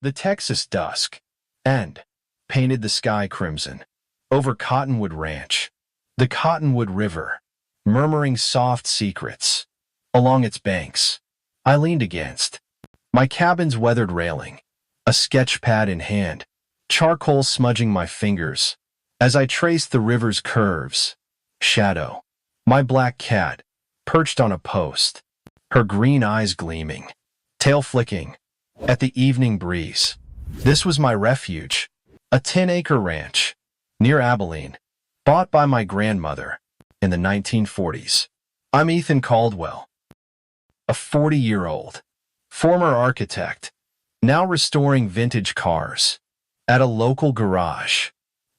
The Texas dusk, and painted the sky crimson. Over Cottonwood Ranch, the Cottonwood River, murmuring soft secrets. Along its banks, I leaned against my cabin's weathered railing, a sketch pad in hand, charcoal smudging my fingers as I traced the river's curves. Shadow, my black cat, perched on a post, her green eyes gleaming, tail flicking at the evening breeze. This was my refuge, a 10-acre ranch near Abilene, bought by my grandmother in the 1940s. I'm Ethan Caldwell, a 40-year-old, former architect, now restoring vintage cars at a local garage.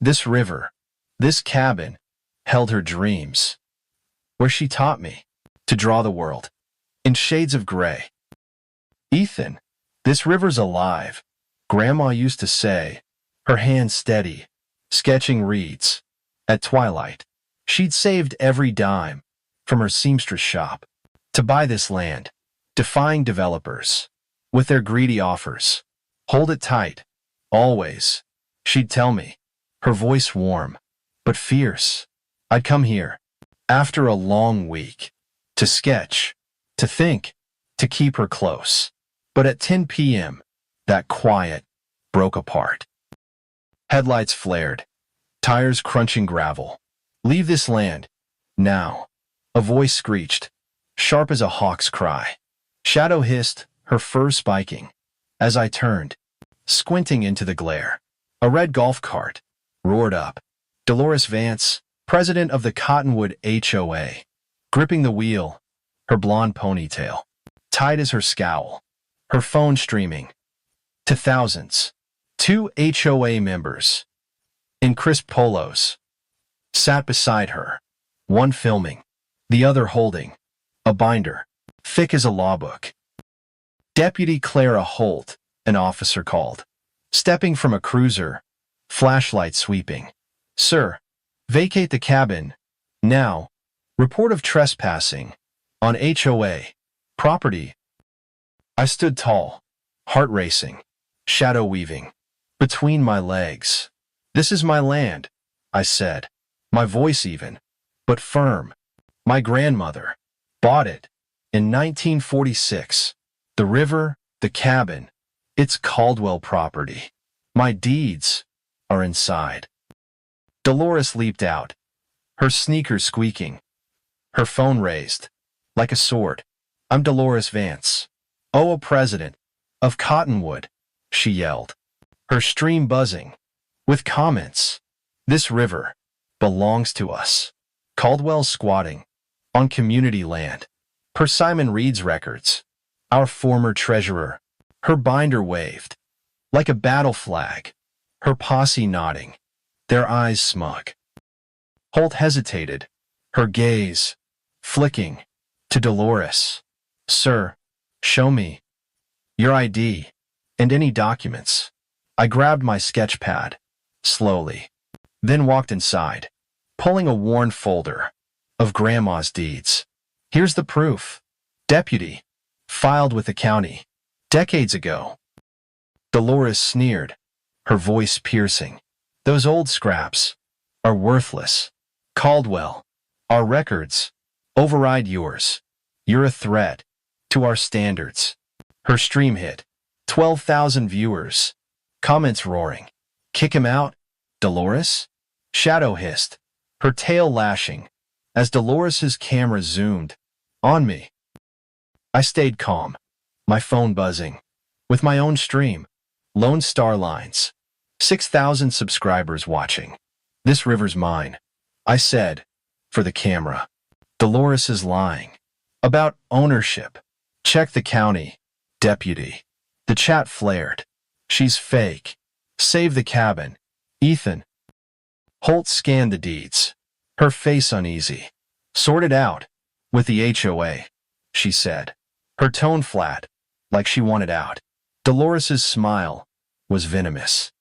This river, this cabin, held her dreams, where she taught me to draw the world in shades of gray. Ethan, this river's alive, Grandma used to say, her hand steady, sketching reeds. At twilight, she'd saved every dime from her seamstress shop to buy this land, defying developers with their greedy offers. Hold it tight, always, she'd tell me, her voice warm but fierce. I'd come here, after a long week, to sketch, to think, to keep her close. But at 10 p.m., that quiet broke apart. Headlights flared, tires crunching gravel. Leave this land, now. A voice screeched, sharp as a hawk's cry. Shadow hissed, her fur spiking. As I turned, squinting into the glare, a red golf cart roared up. Dolores Vance, president of the Cottonwood HOA, gripping the wheel, her blonde ponytail tight as her scowl, her phone streaming to thousands. 2 HOA members, in crisp polos, sat beside her, one filming, the other holding a binder, thick as a law book. Deputy Clara Holt, an officer called, stepping from a cruiser, flashlight sweeping. Sir, vacate the cabin, now. Report of trespassing on HOA property. I stood tall, heart racing, shadow weaving between my legs. This is my land, I said, my voice even, but firm. My grandmother bought it in 1946. The river, the cabin, it's Caldwell property. My deeds are inside. Dolores leaped out, her sneakers squeaking, her phone raised like a sword. I'm Dolores Vance, OA president of Cottonwood, she yelled, her stream buzzing with comments. This river belongs to us. Caldwell squatting on community land, per Simon Reed's records. Our former treasurer, her binder waved like a battle flag, her posse nodding, their eyes smug. Holt hesitated, her gaze flicking to Dolores. Sir, show me your ID and any documents. I grabbed my sketch pad, slowly, then walked inside, pulling a worn folder of Grandma's deeds. Here's the proof. Deputy, filed with the county, decades ago. Dolores sneered, her voice piercing. Those old scraps are worthless. Caldwell, our records override yours. You're a threat to our standards. Her stream hit 12,000 viewers, comments roaring. Kick him out, Dolores? Shadow hissed, her tail lashing as Dolores's camera zoomed on me. I stayed calm, my phone buzzing with my own stream. Lone Star Lines, 6,000 subscribers watching. This river's mine, I said, for the camera. Dolores is lying about ownership. Check the county, deputy. The chat flared. She's fake. Save the cabin. Ethan. Holt scanned the deeds, her face uneasy. Sort it out with the HOA, she said, her tone flat, like she wanted out. Dolores's smile was venomous.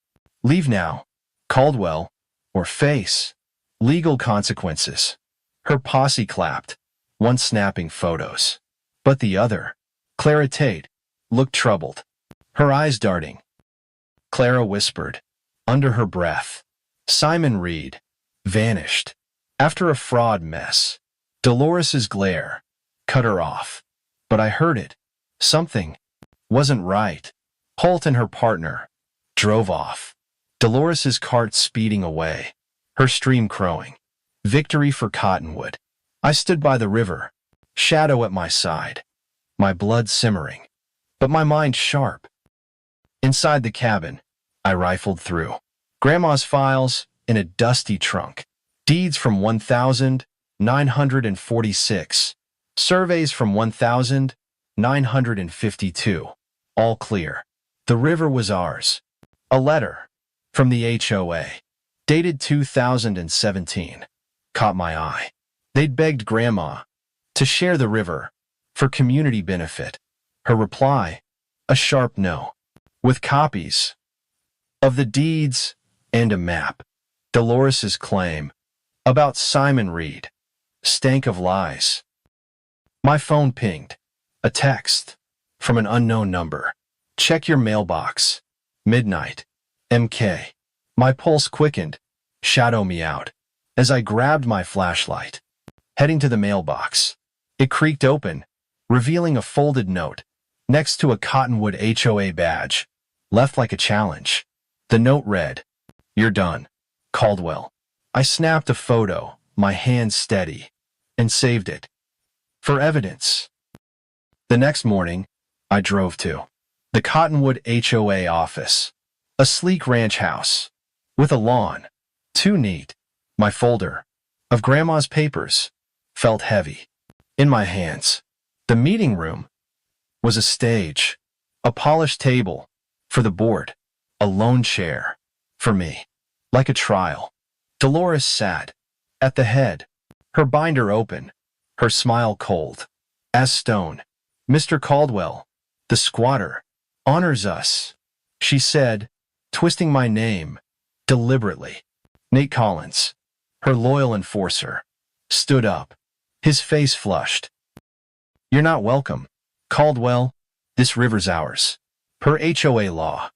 Leave now, Caldwell, or face legal consequences. Her posse clapped, one snapping photos. But the other, Clara Tate, looked troubled, her eyes darting Clara whispered, under her breath. Simon Reed vanished. After a fraud mess. Dolores's glare cut her off. But I heard it. Something wasn't right. Holt and her partner drove off. Dolores's cart speeding away, her stream crowing. Victory for Cottonwood. I stood by the river, shadow at my side, my blood simmering, but my mind sharp. Inside the cabin, I rifled through. Grandma's files in a dusty trunk. Deeds from 1946. Surveys from 1952. All clear. The river was ours. A letter from the HOA, dated 2017, caught my eye. They'd begged Grandma to share the river for community benefit. Her reply, a sharp no, with copies of the deeds and a map. Dolores's claim about Simon Reed stank of lies. My phone pinged. A text from an unknown number. Check your mailbox. Midnight. MK. My pulse quickened. Shadow me out. As I grabbed my flashlight, heading to the mailbox. It creaked open, revealing a folded note next to a Cottonwood HOA badge, left like a challenge. The note read, "You're done, Caldwell." I snapped a photo, my hand steady, and saved it for evidence. The next morning, I drove to the Cottonwood HOA office, a sleek ranch house with a lawn, too neat. My folder of Grandma's papers felt heavy in my hands. The meeting room was a stage, a polished table for the board, a lone chair for me, like a trial. Dolores sat at the head, her binder open, her smile cold as stone. "Mr. Caldwell, the squatter, honors us," she said, twisting my name deliberately. Nate Collins, her loyal enforcer, stood up, his face flushed. "You're not welcome, Caldwell. This river's ours, per HOA law."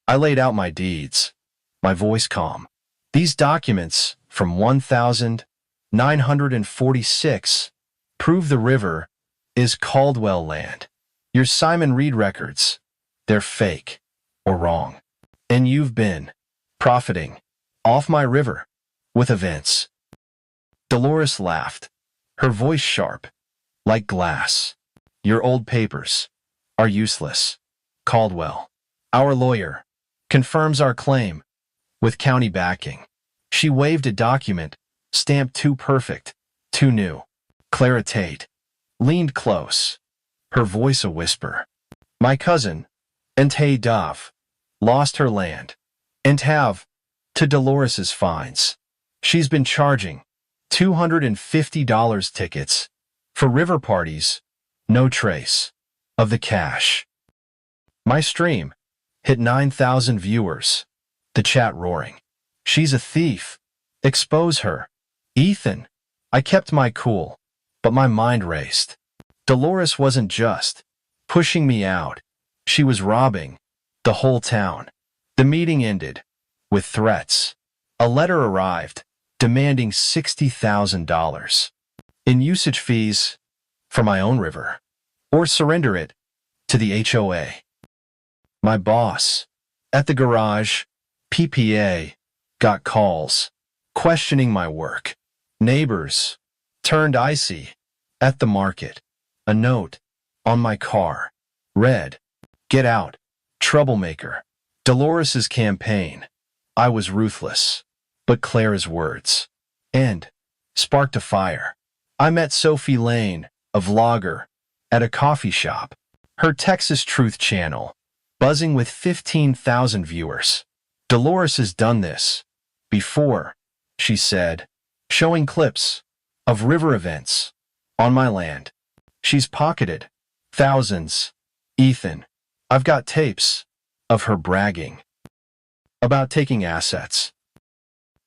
I laid out my deeds, my voice calm. "These documents from 1946 prove the river is Caldwell land. Your Simon Reed records, they're fake or wrong. And you've been profiting off my river with events." Dolores laughed, her voice sharp, like glass. "Your old papers are useless, Caldwell. Our lawyer confirms our claim with county backing." She waved a document, stamped too perfect, too new. Clara Tate leaned close, her voice a whisper. "My cousin, Ente Dove, lost her land and have to Dolores's fines. She's been charging $250 tickets for river parties, no trace of the cash." My stream hit 9,000 viewers, the chat roaring. "She's a thief. Expose her." "Ethan." I kept my cool, but my mind raced. Dolores wasn't just pushing me out. She was robbing the whole town. The meeting ended with threats. A letter arrived demanding $60,000 in usage fees for my own river, or surrender it to the HOA. My boss at the garage, PPA, got calls questioning my work. Neighbors turned icy at the market. A note on my car read, "Get out, troublemaker." Dolores's campaign. I was ruthless, but Clara's words and sparked a fire. I met Sophie Lane, a vlogger, at a coffee shop. Her Texas Truth channel, buzzing with 15,000 viewers. "Dolores has done this before," she said, showing clips of river events on my land. "She's pocketed thousands. Ethan, I've got tapes of her bragging about taking assets."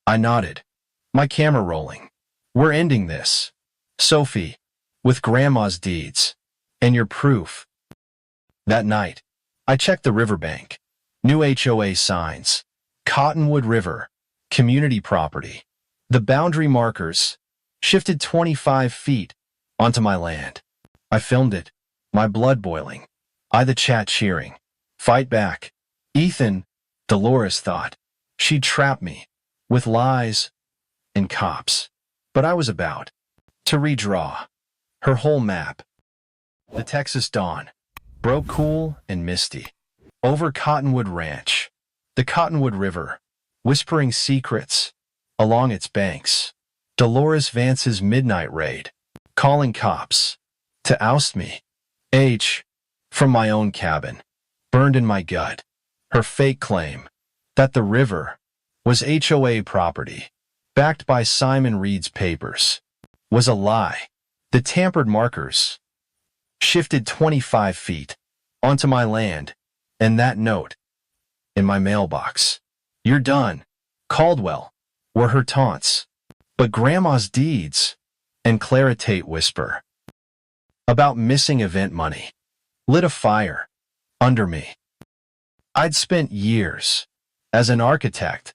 I nodded, my camera rolling. "We're ending this, Sophie, with Grandma's deeds and your proof." That night, I checked the riverbank. New HOA signs. Cottonwood River. Community property. The boundary markers shifted 25 feet onto my land. I filmed it, my blood boiling. The chat cheering. Fight back. Ethan, Dolores thought. She'd trap me with lies and cops. But I was about to redraw her whole map. The Texas dawn broke cool and misty over Cottonwood Ranch, the Cottonwood River, whispering secrets along its banks. Dolores Vance's midnight raid, calling cops to oust me. From my own cabin, burned in my gut. Her fake claim that the river was HOA property, backed by Simon Reed's papers, was a lie. The tampered markers shifted 25 feet onto my land, and that note in my mailbox. "You're done, Caldwell," were her taunts. But Grandma's deeds and Clara Tate whisper about missing event money lit a fire under me. I'd spent years as an architect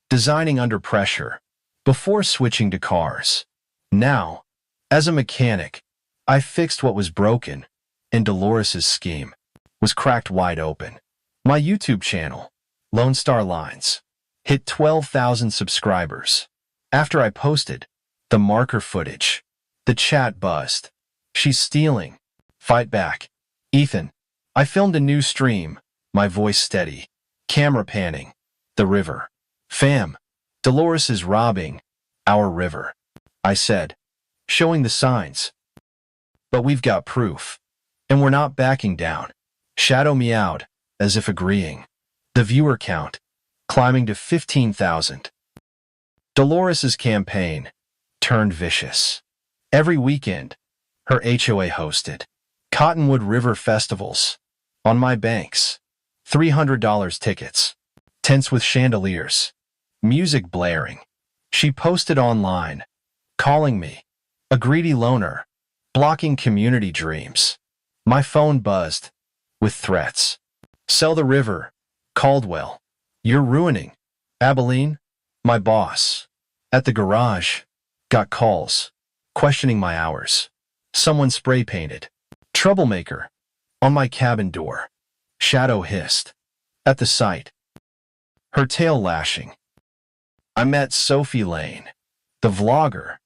designing under pressure before switching to cars. Now, as a mechanic, I fixed what was broken, and Dolores's scheme was cracked wide open. My YouTube channel, Lone Star Lines, hit 12,000 subscribers. After I posted the marker footage, the chat buzzed. "She's stealing. Fight back." Ethan, I filmed a new stream, my voice steady, camera panning. The river. "Fam, Dolores is robbing our river," I said, showing the signs. "But we've got proof, and we're not backing down." Shadow meowed, as if agreeing. The viewer count climbing to 15,000. Dolores's campaign turned vicious. Every weekend, her HOA hosted Cottonwood River festivals on my banks. $300 tickets, tents with chandeliers, music blaring. She posted online, calling me a greedy loner, blocking community dreams. My phone buzzed with threats. "Sell the river, Caldwell. You're ruining Abilene." My boss at the garage got calls questioning my hours. Someone spray painted "Troublemaker" on my cabin door. Shadow hissed at the sight, her tail lashing. I met Sophie Lane, the vlogger,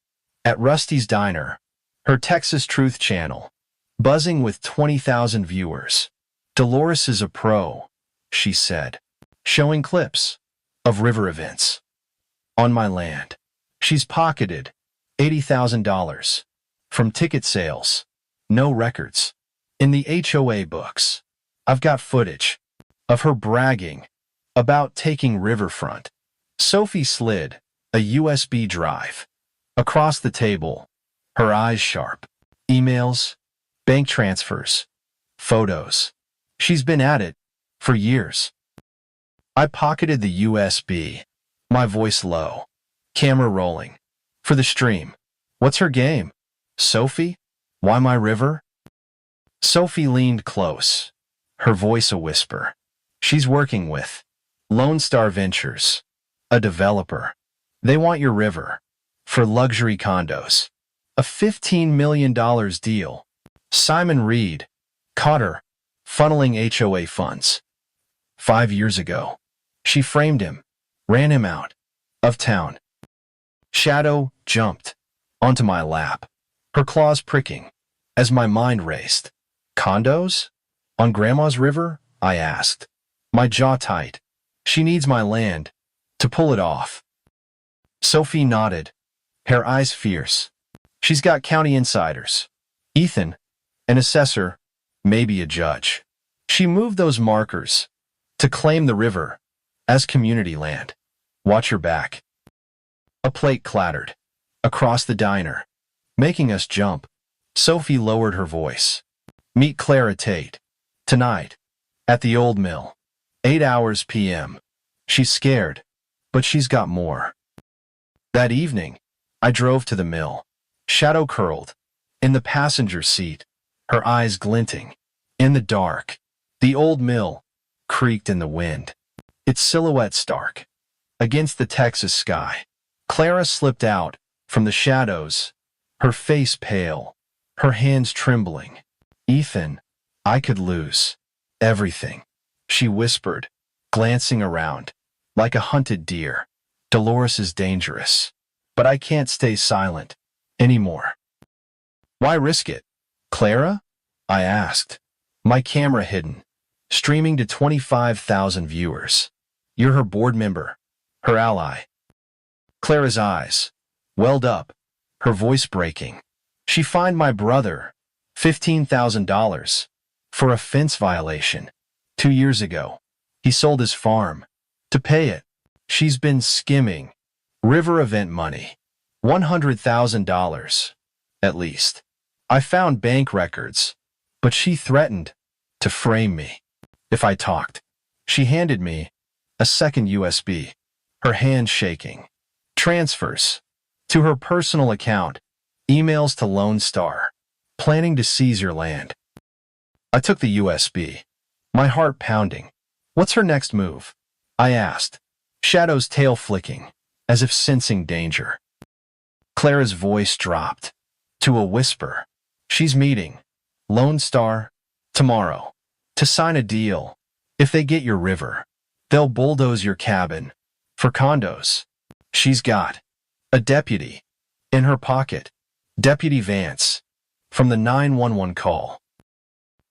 at Rusty's Diner, her Texas Truth channel, buzzing with 20,000 viewers. "Dolores is a pro," she said, showing clips of river events on my land. She's pocketed $80,000 from ticket sales. No records in the HOA books. I've got footage of her bragging about taking riverfront. Sophie slid a USB drive across the table, her eyes sharp. Emails, bank transfers, photos. She's been at it for years. I pocketed the USB, my voice low, camera rolling. For the stream. "What's her game? Sophie? Why my river?" Sophie leaned close, her voice a whisper. "She's working with Lone Star Ventures, a developer. They want your river for luxury condos. A $15 million deal." Simon Reed caught her funneling HOA funds 5 years ago. She framed him, ran him out of town. Shadow jumped onto my lap, her claws pricking as my mind raced. "Condos? On Grandma's river?" I asked, my jaw tight. "She needs my land to pull it off." Sophie nodded, her eyes fierce. "She's got county insiders. Ethan, an assessor, maybe a judge. She moved those markers to claim the river as community land. Watch your back." A plate clattered across the diner, making us jump. Sophie lowered her voice. "Meet Clara Tate tonight at the Old Mill, 8 hours p.m. She's scared, but she's got more." That evening, I drove to the mill, shadow curled in the passenger seat, her eyes glinting in the dark. The Old Mill creaked in the wind, its silhouette stark against the Texas sky. Clara slipped out from the shadows, her face pale, her hands trembling. "Ethan, I could lose everything," she whispered, glancing around. "Like a hunted deer. Dolores is dangerous, but I can't stay silent anymore." "Why risk it, Clara?" I asked, my camera hidden, streaming to 25,000 viewers. "You're her board member, her ally." Clara's eyes welled up, her voice breaking. "She fined my brother $15,000 for a fence violation 2 years ago. He sold his farm to pay it. She's been skimming river event money, $100,000 at least. I found bank records, but she threatened to frame me if I talked." She handed me a second USB, her hand shaking. "Transfers to her personal account, emails to Lone Star, planning to seize your land." I took the USB, my heart pounding. "What's her next move?" I asked, Shadow's tail flicking, as if sensing danger. Clara's voice dropped to a whisper. "She's meeting Lone Star tomorrow to sign a deal. If they get your river, they'll bulldoze your cabin for condos. She's got a deputy in her pocket, Deputy Vance, from the 911 call."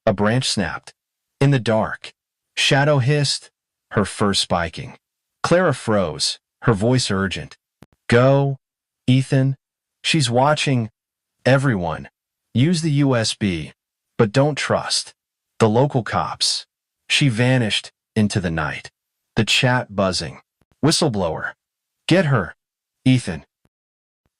A branch snapped. In the dark, Shadow hissed, her fur spiking. Clara froze, her voice urgent. "Go, Ethan. She's watching. Everyone, use the USB, but don't trust the local cops." She vanished into the night, the chat buzzing. "Whistleblower. Get her, Ethan."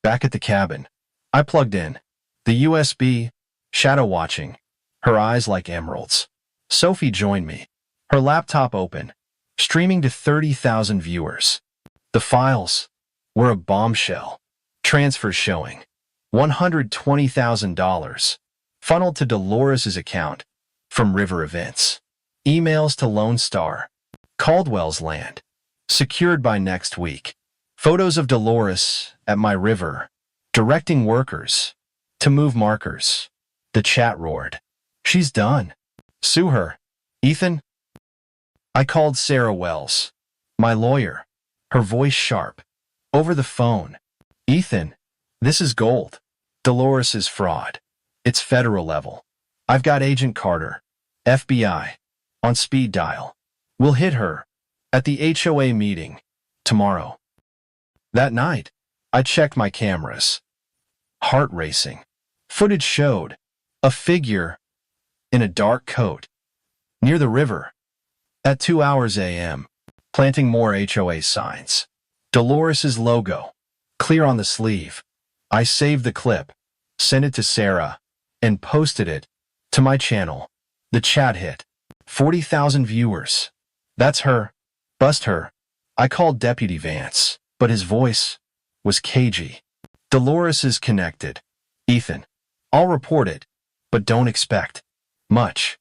Back at the cabin, I plugged in the USB, Shadow watching, her eyes like emeralds. Sophie joined me, her laptop open, streaming to 30,000 viewers. The files were a bombshell. Transfers showing $120,000 funneled to Dolores's account from River Events. Emails to Lone Star, Caldwell's land, secured by next week. Photos of Dolores at my river, directing workers to move markers. The chat roared. "She's done. Sue her, Ethan." I called Sarah Wells, my lawyer, her voice sharp, over the phone. "Ethan, this is gold. Dolores is fraud. It's federal level. I've got Agent Carter, FBI, on speed dial. We'll hit her at the HOA meeting tomorrow." That night, I checked my cameras. Heart racing. Footage showed a figure in a dark coat near the river at 2 hours a.m., planting more HOA signs. Dolores's logo, clear on the sleeve. I saved the clip, sent it to Sarah, and posted it to my channel. The chat hit 40,000 viewers. "That's her. Bust her." I called Deputy Vance, but his voice was cagey. "Dolores is connected. Ethan, I'll report it, but don't expect much."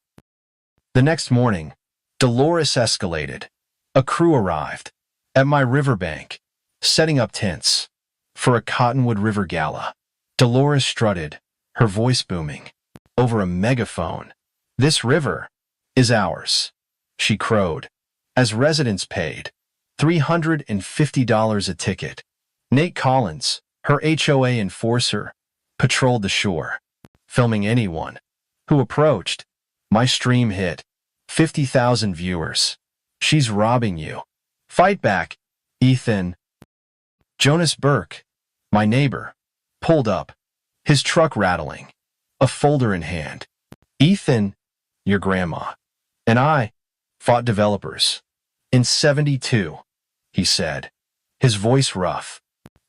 The next morning, Dolores escalated. A crew arrived at my riverbank, setting up tents for a Cottonwood River gala. Dolores strutted, her voice booming over a megaphone. "This river is ours," she crowed, as residents paid $350 a ticket. Nate Collins, her HOA enforcer, patrolled the shore, filming anyone who approached. My stream hit 50,000 viewers. "She's robbing you. Fight back, Ethan." Jonas Burke, my neighbor, pulled up, his truck rattling, a folder in hand. "Ethan, your grandma and I fought developers in '72, he said, his voice rough.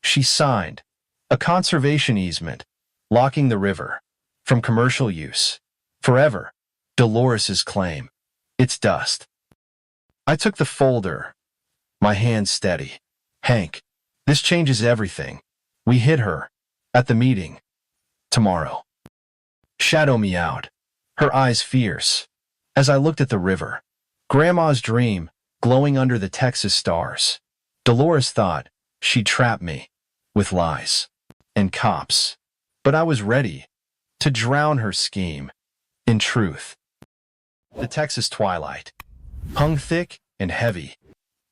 "She signed a conservation easement, locking the river from commercial use forever." Dolores's claim. "It's dust." I took the folder, my hand steady. "Hank, this changes everything. We hit her at the meeting tomorrow." Shadow meowed, her eyes fierce, as I looked at the river. Grandma's dream, glowing under the Texas stars. Dolores thought she'd trap me with lies and cops. But I was ready to drown her scheme in truth. The Texas twilight hung thick and heavy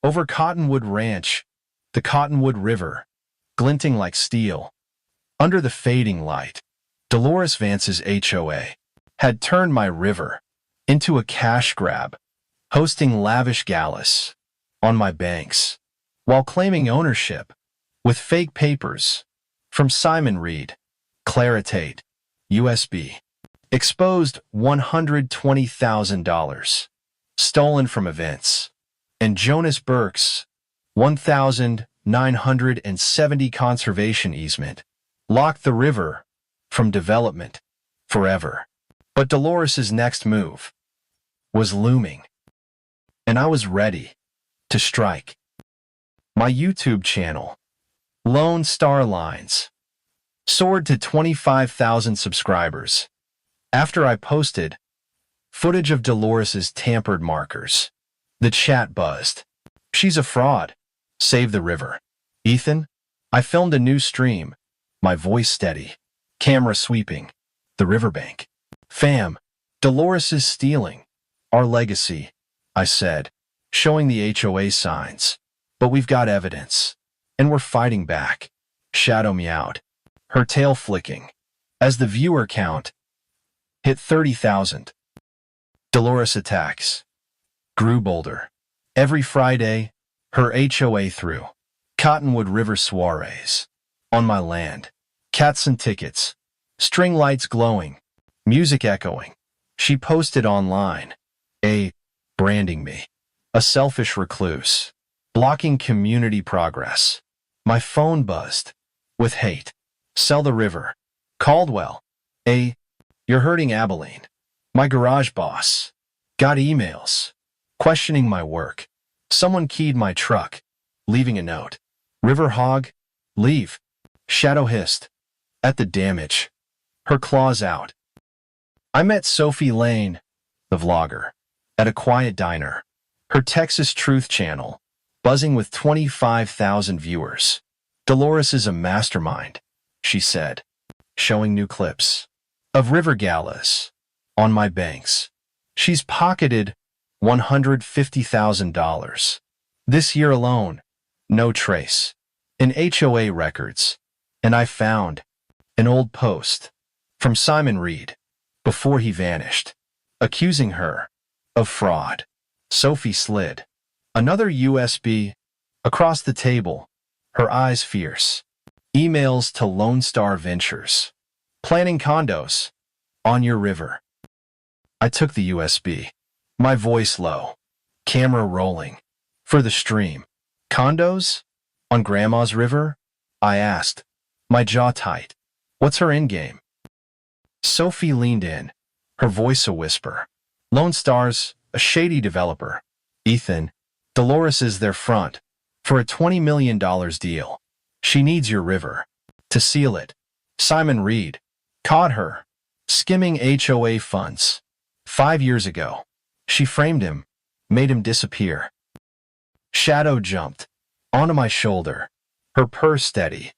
over Cottonwood Ranch, the Cottonwood River, glinting like steel. Under the fading light, Dolores Vance's HOA had turned my river into a cash grab, hosting lavish galas on my banks, while claiming ownership with fake papers from Simon Reed, Claritate, USB. Exposed $120,000 stolen from events, and Jonas Burke's 1,970 conservation easement locked the river from development forever. But Dolores's next move was looming, and I was ready to strike. My YouTube channel, Lone Star Lines, soared to 25,000 subscribers after I posted footage of Dolores's tampered markers. The chat buzzed. She's a fraud. Save the river. Ethan, I filmed a new stream, my voice steady, camera sweeping the riverbank. Fam, Dolores is stealing our legacy, I said, showing the HOA signs. But we've got evidence, and we're fighting back. Shadow meowed, her tail flicking, as the viewer count hit 30,000. Dolores attacks grew bolder. Every Friday, her HOA threw Cottonwood River soirees on my land. Cats and tickets, string lights glowing, music echoing. She posted online, branding me a selfish recluse, blocking community progress. My phone buzzed with hate. Sell the river. Caldwell, you're hurting Abilene. My garage boss got emails questioning my work. Someone keyed my truck, leaving a note. River hog, leave. Shadow hissed at the damage, her claws out. I met Sophie Lane, the vlogger, at a quiet diner, her Texas Truth channel, buzzing with 25,000 viewers. Dolores is a mastermind, she said, showing new clips of river galas on my banks. She's pocketed $150,000 this year alone, no trace in HOA records, and I found an old post from Simon Reed before he vanished, accusing her of fraud. Sophie slid another USB across the table, her eyes fierce. Emails to Lone Star Ventures, planning condos on your river. I took the USB, my voice low, camera rolling. For the stream. Condos? On Grandma's river? I asked, my jaw tight. What's her endgame? Sophie leaned in, her voice a whisper. Lone Star's a shady developer. Ethan, Dolores is their front for a $20 million deal. She needs your river to seal it. Simon Reed caught her skimming HOA funds 5 years ago. She framed him, made him disappear. Shadow jumped onto my shoulder, her purr steady.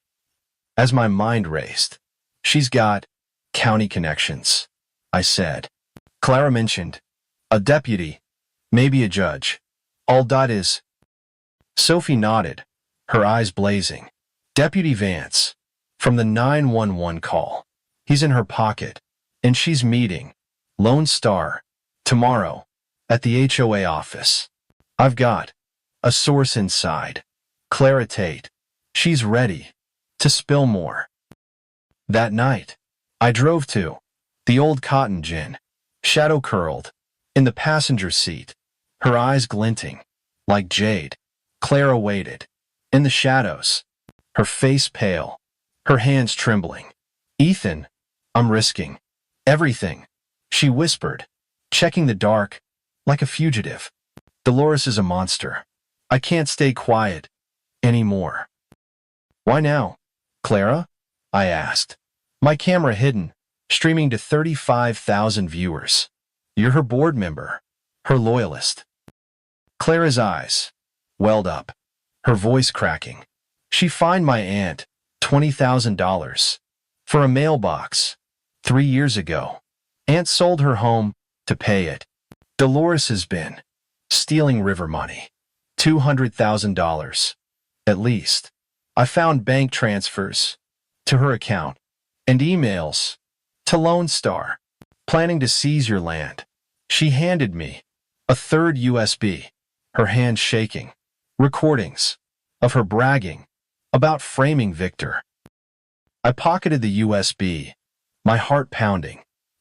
As my mind raced, she's got county connections, I said. Clara mentioned a deputy, maybe a judge. All that is. Sophie nodded, her eyes blazing. Deputy Vance, from the 911 call. He's in her pocket, and she's meeting Lone Star tomorrow at the HOA office. I've got a source inside. Clara Tate. She's ready to spill more. That night, I drove to the Old Cotton Gin, shadow curled in the passenger seat, her eyes glinting like jade. Clara waited in the shadows, her face pale, her hands trembling. Ethan, I'm risking everything, she whispered, checking the dark like a fugitive. Dolores is a monster. I can't stay quiet anymore. Why now, Clara? I asked, my camera hidden, streaming to 35,000 viewers. You're her board member, her loyalist. Clara's eyes welled up, her voice cracking. She fined my aunt $20,000 for a mailbox 3 years ago. Aunt sold her home to pay it. Dolores has been stealing river money, $200,000 at least. I found bank transfers to her account and emails to Lone Star, planning to seize your land. She handed me a third USB, her hand shaking, recordings of her bragging about framing Victor. I pocketed the USB, my heart pounding.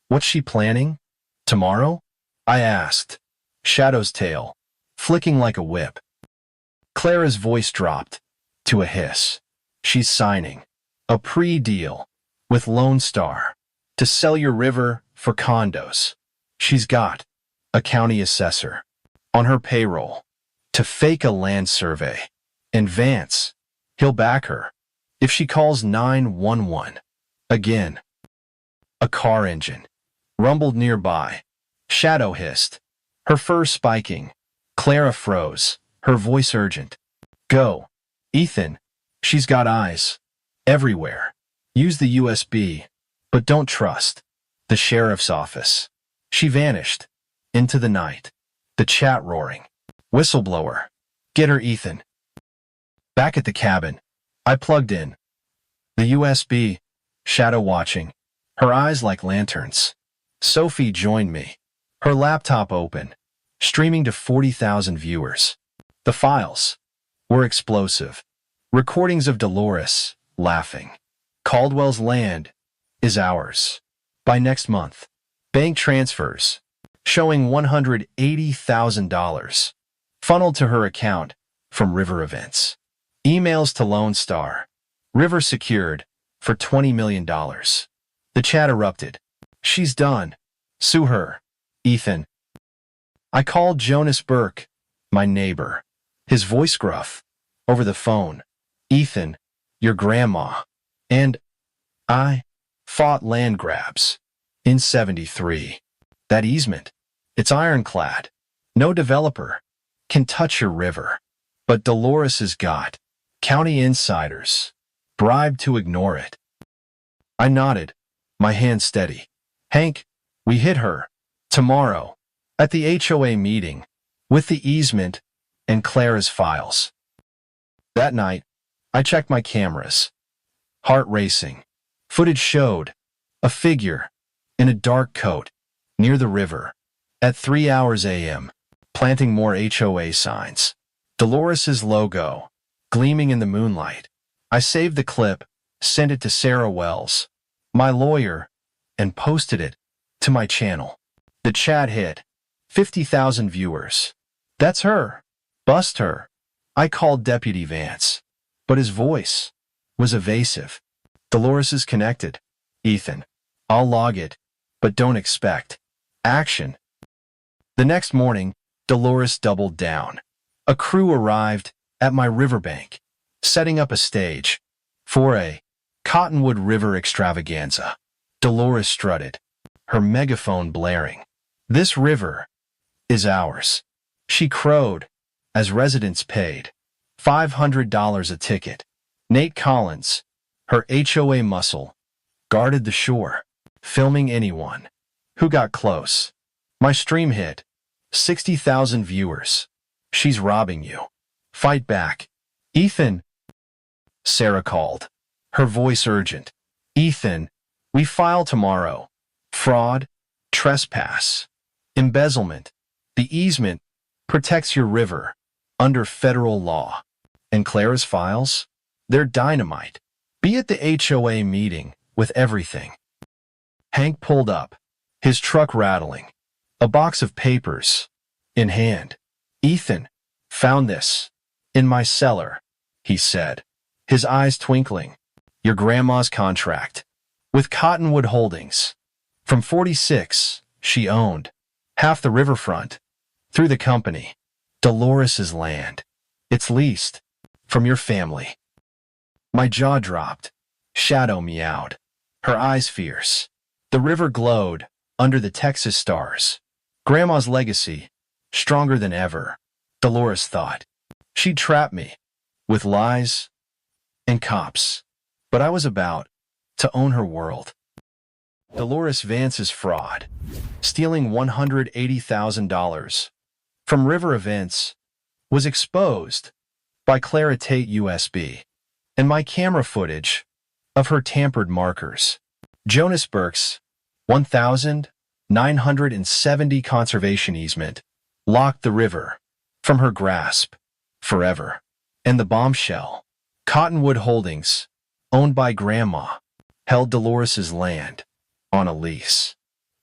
What's she planning? Tomorrow? I asked, Shadow's tail flicking like a whip. Clara's voice dropped to a hiss. She's signing a pre-deal with Lone Star to sell your river for condos. She's got a county assessor on her payroll to fake a land survey. And Vance, he'll back her if she calls 911 again. A car engine rumbled nearby. Shadow hissed, her fur spiking. Clara froze, her voice urgent. Go, Ethan. She's got eyes everywhere. Use the USB, but don't trust the sheriff's office. She vanished into the night, the chat roaring. Whistleblower. Get her, Ethan. Back at the cabin, I plugged in the USB, Shadow watching, her eyes like lanterns. Sophie joined me, her laptop open, streaming to 40,000 viewers. The files were explosive. Recordings of Dolores laughing. Caldwell's land is ours by next month. Bank transfers showing $180,000 funneled to her account from River Events. Emails to Lone Star. River secured for $20 million. The chat erupted. She's done. Sue her, Ethan. I called Jonas Burke, my neighbor, his voice gruff, over the phone. Ethan, your grandma, and I fought land grabs in '73. That easement, it's ironclad. No developer can touch your river. But Dolores has got county insiders bribed to ignore it. I nodded, my hand steady. Hank, we hit her tomorrow at the HOA meeting with the easement and Clara's files. That night, I checked my cameras. Heart racing. Footage showed a figure in a dark coat near the river at 3 hours a.m., planting more HOA signs. Dolores's logo gleaming in the moonlight. I saved the clip, sent it to Sarah Wells, my lawyer, and posted it to my channel. The chat hit 50,000 viewers. That's her. Bust her. I called Deputy Vance, but his voice was evasive. Dolores is connected. Ethan, I'll log it, but don't expect action. The next morning, Dolores doubled down. A crew arrived at my riverbank, setting up a stage for a Cottonwood River extravaganza. Dolores strutted, her megaphone blaring. This river is ours. She crowed as residents paid $500 a ticket. Nate Collins, her HOA muscle, guarded the shore, filming anyone who got close. My stream hit 60,000 viewers. She's robbing you. Fight back. Ethan. Sarah called, her voice urgent. Ethan, we file tomorrow. Fraud, trespass, embezzlement. The easement protects your river under federal law. And Clara's files? They're dynamite. Be at the HOA meeting with everything. Hank pulled up, his truck rattling, a box of papers in hand. Ethan, found this in my cellar, he said, his eyes twinkling. Your grandma's contract with Cottonwood Holdings. From '46, she owned half the riverfront through the company. Dolores's land. It's leased from your family. My jaw dropped. Shadow meowed, her eyes fierce. The river glowed under the Texas stars. Grandma's legacy, stronger than ever. Dolores thought. She'd trap me with lies and cops. But I was about to own her world. Dolores Vance's fraud, stealing $180,000 from River Events, was exposed by Clara Tate USB and my camera footage of her tampered markers. Jonas Burke's 1,970 conservation easement locked the river from her grasp forever. And the bombshell, Cottonwood Holdings, owned by Grandma, held Dolores's land on a lease.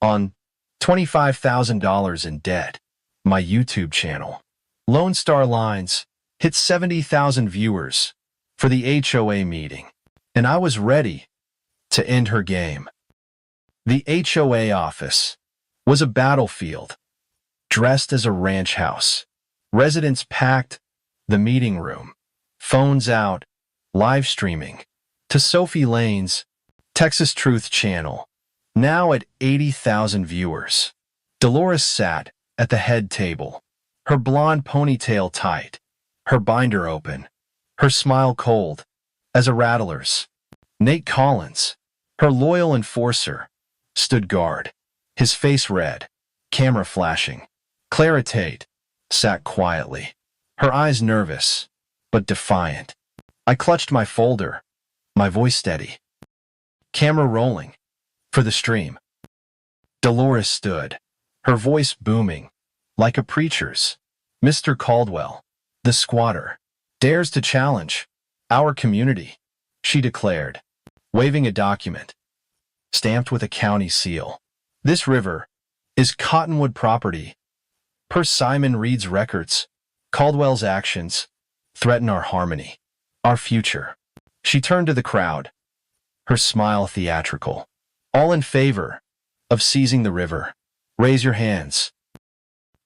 On $25,000 in debt, my YouTube channel, Lone Star Lines, hit 70,000 viewers for the HOA meeting, and I was ready to end her game. The HOA office was a battlefield, dressed as a ranch house. Residents packed the meeting room, phones out, live streaming to Sophie Lane's Texas Truth channel, now at 80,000 viewers. Dolores sat at the head table, her blonde ponytail tight, her binder open, her smile cold as a rattler's. Nate Collins, her loyal enforcer, stood guard, his face red, camera flashing. Clara Tate sat quietly, her eyes nervous but defiant. I clutched my folder, my voice steady. Camera rolling for the stream. Dolores stood, her voice booming like a preacher's. Mr. Caldwell, the squatter, dares to challenge our community, she declared, waving a document stamped with a county seal. This river is Cottonwood property. Per Simon Reed's records, Caldwell's actions threaten our harmony, our future. She turned to the crowd, her smile theatrical. All in favor of seizing the river, raise your hands.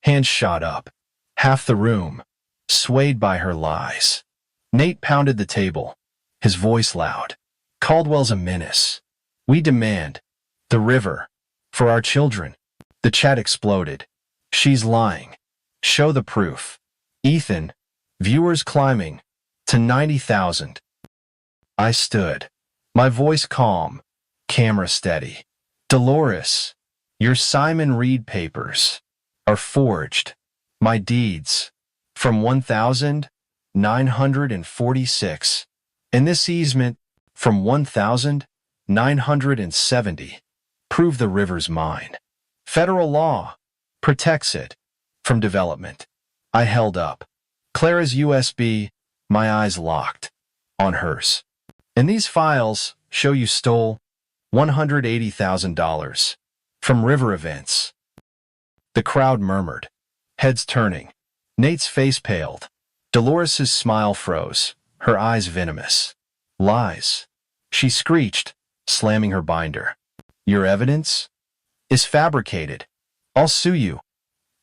Hands shot up. Half the room swayed by her lies. Nate pounded the table, his voice loud. Caldwell's a menace. We demand the river for our children. The chat exploded. She's lying. Show the proof. Ethan, viewers climbing to 90,000. I stood, my voice calm, camera steady. Dolores, your Simon Reed papers are forged. My deeds from 1,946, and this easement from 1,970 prove the river's mine. Federal law protects it from development. I held up Clara's USB, my eyes locked on hers. And these files show you stole $180,000 from River Events. The crowd murmured, heads turning. Nate's face paled. Dolores's smile froze, her eyes venomous. Lies, she screeched, slamming her binder. Your evidence is fabricated. I'll sue you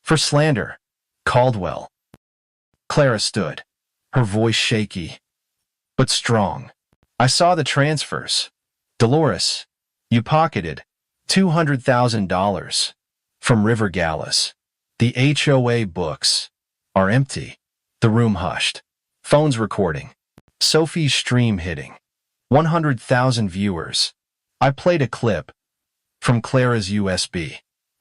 for slander. Caldwell. Clara stood, her voice shaky, but strong. I saw the transfers. Dolores, you pocketed $200,000 from River Galas. The HOA books are empty. The room hushed. Phones recording. Sophie's stream hitting 100,000 viewers. I played a clip from Clara's USB.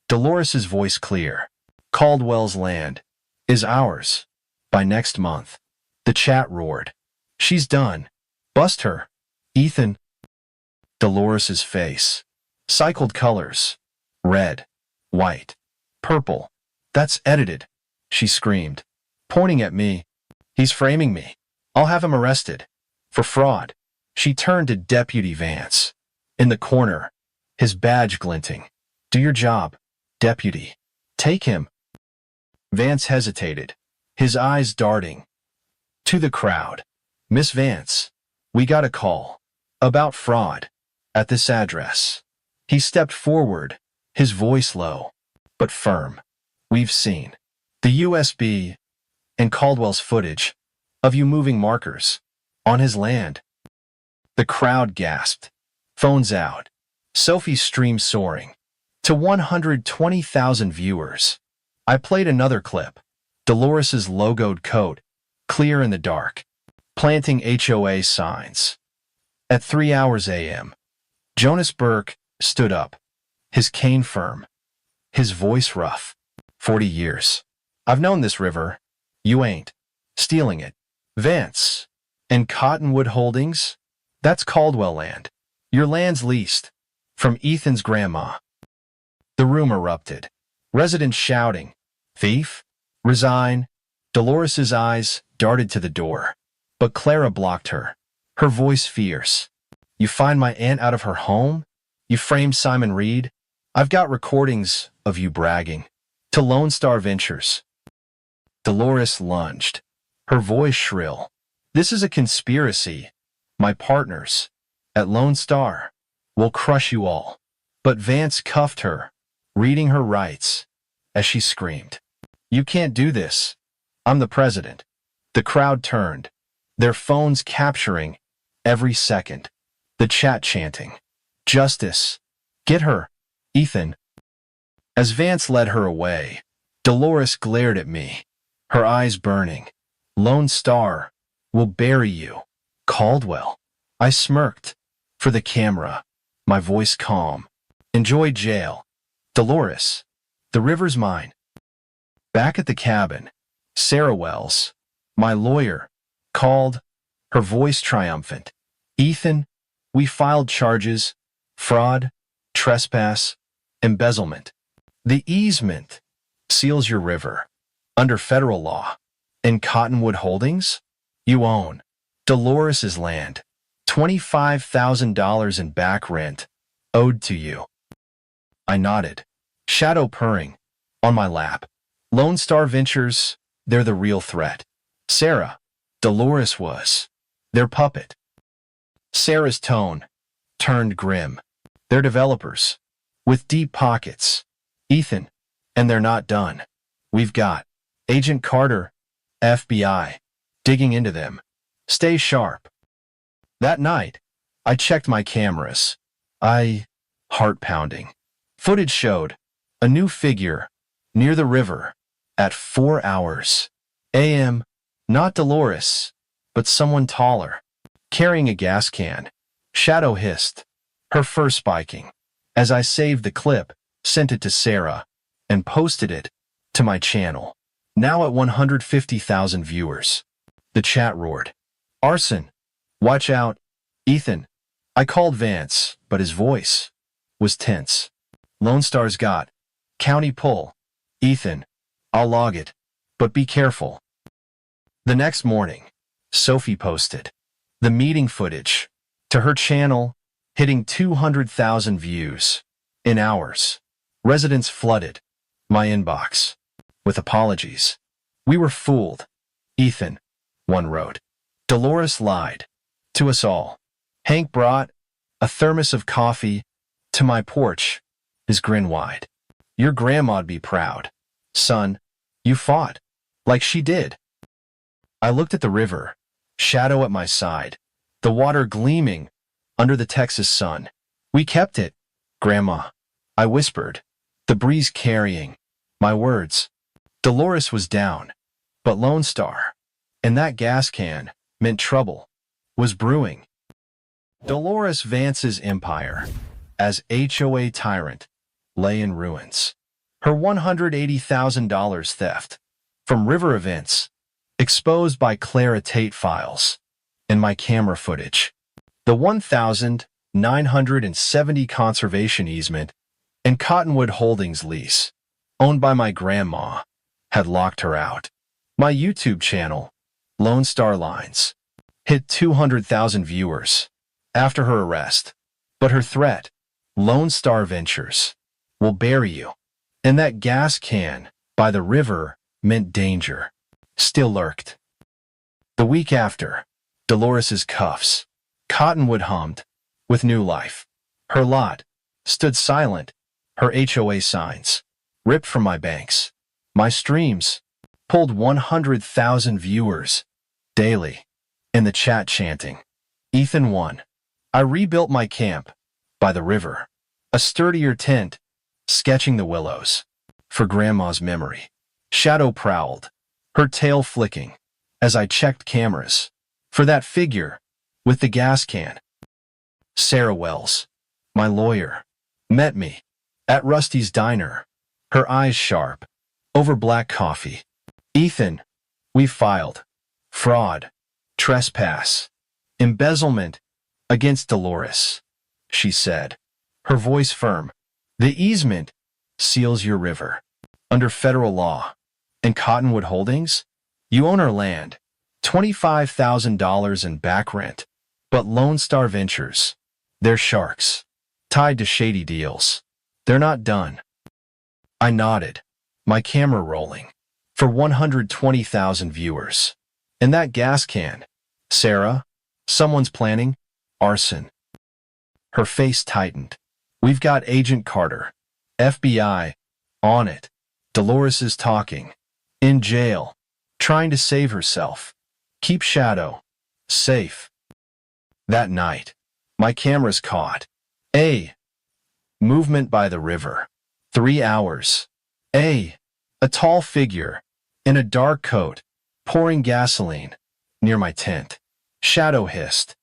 Dolores's voice clear. Caldwell's land is ours by next month. The chat roared. She's done. Bust her. Ethan. Dolores's face cycled colors. Red, white, purple. That's edited, she screamed, pointing at me. He's framing me. I'll have him arrested for fraud. She turned to Deputy Vance. In the corner, his badge glinting. Do your job, Deputy. Take him. Vance hesitated, his eyes darting to the crowd. Miss Vance, we got a call about fraud at this address. He stepped forward, his voice low but firm. We've seen the USB and Caldwell's footage of you moving markers on his land. The crowd gasped. Phones out. Sophie's stream soaring to 120,000 viewers. I played another clip Dolores's logoed coat, clear in the dark, planting HOA signs. At 3 hours a.m., Jonas Burke stood up, his cane firm, his voice rough. 40 years. I've known this river. You ain't. Stealing it. Vance. And Cottonwood Holdings? That's Caldwell land. Your land's leased. From Ethan's grandma. The room erupted. Residents shouting, "Thief? Resign." Dolores's eyes darted to the door. But Clara blocked her, her voice fierce. "You find my aunt out of her home? You framed Simon Reed? I've got recordings of you bragging. To Lone Star Ventures." Dolores lunged, her voice shrill. "This is a conspiracy. My partners, at Lone Star, will crush you all." But Vance cuffed her, reading her rights, as she screamed, "You can't do this. I'm the president." The crowd turned, their phones capturing every second, the chat chanting, "Justice! Get her, Ethan." As Vance led her away, Dolores glared at me, her eyes burning. "Lone Star will bury you, Caldwell." I smirked, for the camera, my voice calm. "Enjoy jail, Dolores. The river's mine." Back at the cabin, Sarah Wells, my lawyer, called, her voice triumphant. "Ethan, we filed charges, fraud, trespass, embezzlement. The easement seals your river, under federal law. And Cottonwood Holdings? You own Dolores's land, $25,000 in back rent, owed to you." I nodded, shadow purring, on my lap. "Lone Star Ventures, they're the real threat. Sarah, Dolores was their puppet." Sarah's tone turned grim. "They're developers, with deep pockets, Ethan, and they're not done. We've got Agent Carter, FBI, digging into them. Stay sharp." That night, I checked my cameras. Heart pounding. Footage showed a new figure near the river at 4 hours a.m. Not Dolores, but someone taller, carrying a gas can. Shadow hissed, her fur spiking. As I saved the clip, sent it to Sarah, and posted it to my channel, now at 150,000 viewers. The chat roared, "Arson! Watch out, Ethan." I called Vance, but his voice was tense. "Lone Star's got county pull. Ethan, I'll log it, but be careful." The next morning, Sophie posted the meeting footage to her channel, hitting 200,000 views in hours. Residents flooded my inbox with apologies. "We were fooled, Ethan," one wrote. "Dolores lied to us all." Hank brought a thermos of coffee to my porch, his grin wide. "Your grandma'd be proud. Son, you fought like she did." I looked at the river, shadow at my side, the water gleaming under the Texas sun. "We kept it, Grandma," I whispered, the breeze carrying my words. Dolores was down, but Lone Star, and that gas can meant trouble was brewing. Dolores Vance's empire, as HOA tyrant, lay in ruins. Her $180,000 theft from river events, exposed by Clara Tate files, and my camera footage. The 1,970 conservation easement and Cottonwood Holdings lease, owned by my grandma, had locked her out. My YouTube channel, Lone Star Lines, hit 200,000 viewers after her arrest. But her threat, Lone Star Ventures, will bury you. And that gas can by the river meant danger, still lurked. The week after, Dolores's cuffs, Cottonwood hummed with new life. Her lot stood silent, her HOA signs ripped from my banks. My streams pulled 100,000 viewers daily, in the chat chanting, "Ethan won." I rebuilt my camp by the river, a sturdier tent sketching the willows. For Grandma's memory, shadow prowled her tail flicking, as I checked cameras. For that figure, with the gas can. Sarah Wells, my lawyer, met me at Rusty's Diner, her eyes sharp, over black coffee. Ethan, we filed fraud, trespass, embezzlement against Dolores, she said, her voice firm. The easement seals your river. Under federal law. And Cottonwood Holdings? You own our land, $25,000 in back rent. But Lone Star Ventures, they're sharks, tied to shady deals. They're not done. I nodded, my camera rolling, for 120,000 viewers. And that gas can, Sarah, someone's planning arson. Her face tightened. We've got Agent Carter, FBI, on it. Dolores is talking. In jail. Trying to save herself. Keep Shadow safe. That night, my cameras caught A. Movement by the river. 3 hours. A tall figure, in a dark coat, pouring gasoline, near my tent. Shadow hissed,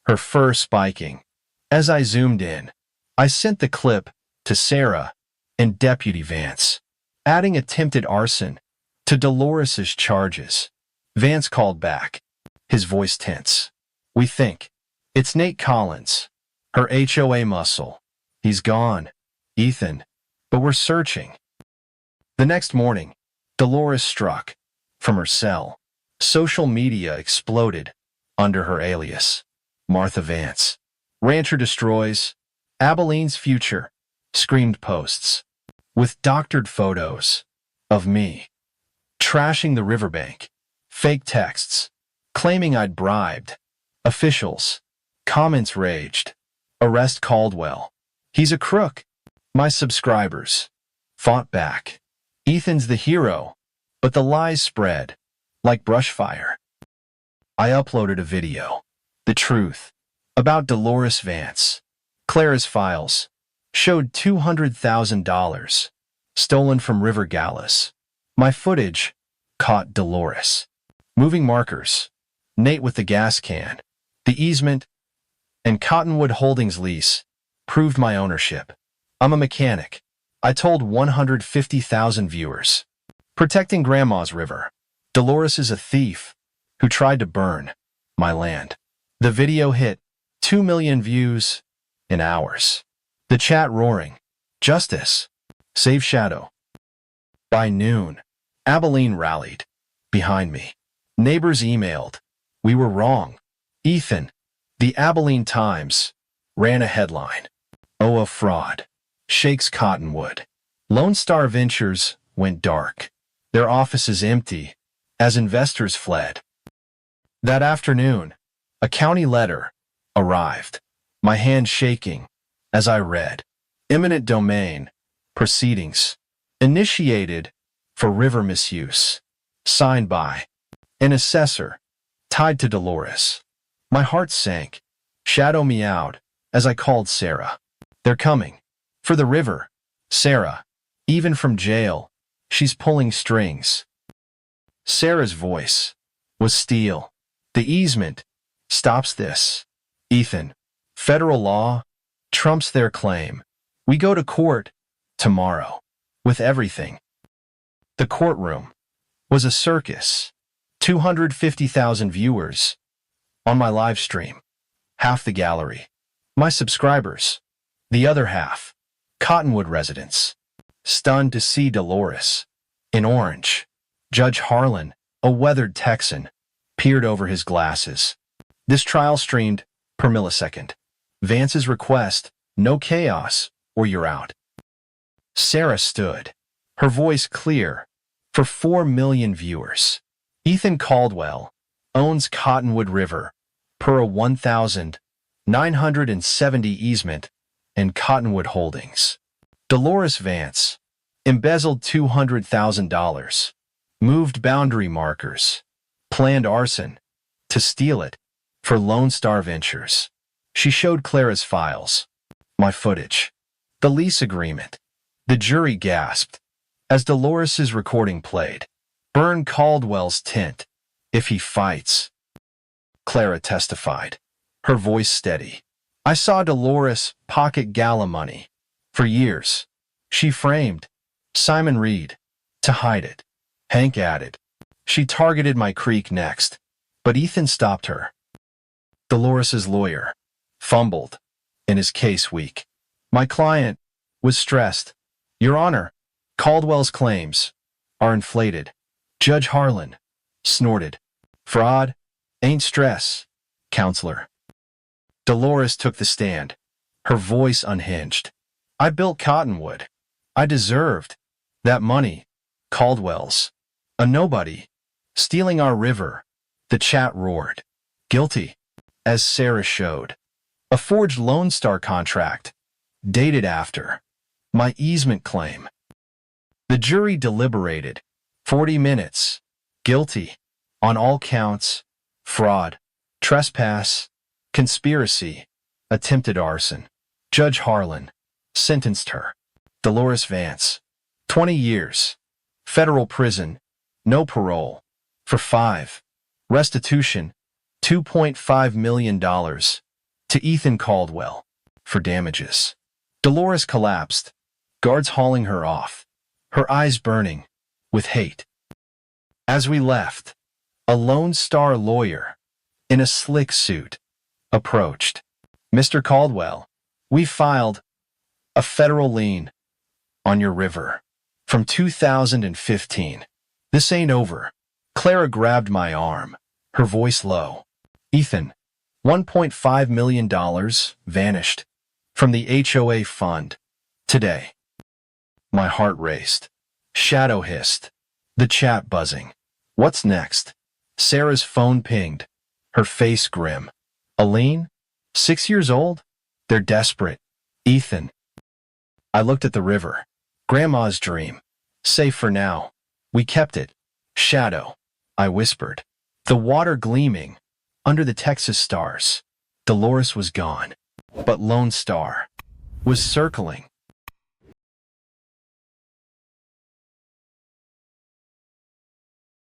her fur spiking. As I zoomed in, I sent the clip to Sarah and Deputy Vance, adding attempted arson to Dolores's charges. Vance called back, his voice tense. We think it's Nate Collins, her HOA muscle. He's gone, Ethan, but we're searching. The next morning, Dolores struck from her cell. Social media exploded under her alias, Martha Vance. Rancher destroys Abilene's future, screamed posts, with doctored photos of me trashing the riverbank, fake texts, claiming I'd bribed officials. Comments raged. Arrest Caldwell. He's a crook. My subscribers fought back. Ethan's the hero, but the lies spread like brush fire. I uploaded a video, the truth, about Dolores Vance. Clara's files showed $200,000 stolen from River Gallus. My footage caught Dolores. Moving markers, Nate with the gas can, the easement, and Cottonwood Holdings lease proved my ownership. I'm a mechanic. I told 150,000 viewers. Protecting Grandma's river. Dolores is a thief who tried to burn my land. The video hit 2 million views in hours. The chat roaring. Justice. Save Shadow. By noon, Abilene rallied behind me. Neighbors emailed. We were wrong. Ethan, the Abilene Times, ran a headline. HOA fraud. Shakes Cottonwood. Lone Star Ventures went dark. Their offices empty as investors fled. That afternoon, a county letter arrived, my hand shaking as I read. Eminent domain proceedings initiated for river misuse. Signed by an assessor tied to Dolores. My heart sank. Shadow meowed as I called Sarah. They're coming. For the river. Sarah. Even from jail, she's pulling strings. Sarah's voice was steel. The easement stops this. Ethan. Federal law trumps their claim. We go to court tomorrow with everything. The courtroom was a circus. 250,000 viewers on my live stream. Half the gallery. My subscribers. The other half. Cottonwood residents. Stunned to see Dolores. In orange. Judge Harlan, a weathered Texan, peered over his glasses. This trial streamed per millisecond. Vance's request, no chaos, or you're out. Sarah stood, her voice clear, for 4 million viewers. Ethan Caldwell owns Cottonwood River per a 1,970 easement and Cottonwood Holdings. Dolores Vance embezzled $200,000, moved boundary markers, planned arson to steal it for Lone Star Ventures. She showed Clara's files, my footage, the lease agreement. The jury gasped as Dolores's recording played. Burn Caldwell's tent if he fights, Clara testified, her voice steady. I saw Dolores pocket gala money. For years, she framed Simon Reed to hide it. Hank added, she targeted my creek next, but Ethan stopped her. Dolores's lawyer fumbled in his case weak. My client was stressed. Your Honor, Caldwell's claims are inflated. Judge Harlan snorted. Fraud ain't stress, counselor. Dolores took the stand, her voice unhinged. I built Cottonwood. I deserved that money. Caldwell's a nobody, stealing our river. The chat roared. Guilty, as Sarah showed. A forged Lone Star contract, dated after my easement claim. The jury deliberated 40 minutes. Guilty on all counts: fraud, trespass, conspiracy, attempted arson. Judge Harlan sentenced her. Dolores Vance, 20 years, federal prison, no parole, for 5. Restitution, $2.5 million to Ethan Caldwell for damages. Dolores collapsed, guards hauling her off, her eyes burning with hate. As we left, a Lone Star lawyer in a slick suit approached. Mr. Caldwell, we filed a federal lien on your river from 2015. This ain't over. Clara grabbed my arm, her voice low. Ethan, $1.5 million vanished from the HOA fund today. My heart raced. Shadow hissed, the chat buzzing. What's next? Sarah's phone pinged, her face grim. Aline? 6 years old? They're desperate. Ethan. I looked at the river. Grandma's dream. Safe for now. We kept it. Shadow, I whispered. The water gleaming under the Texas stars. Dolores was gone, but Lone Star was circling.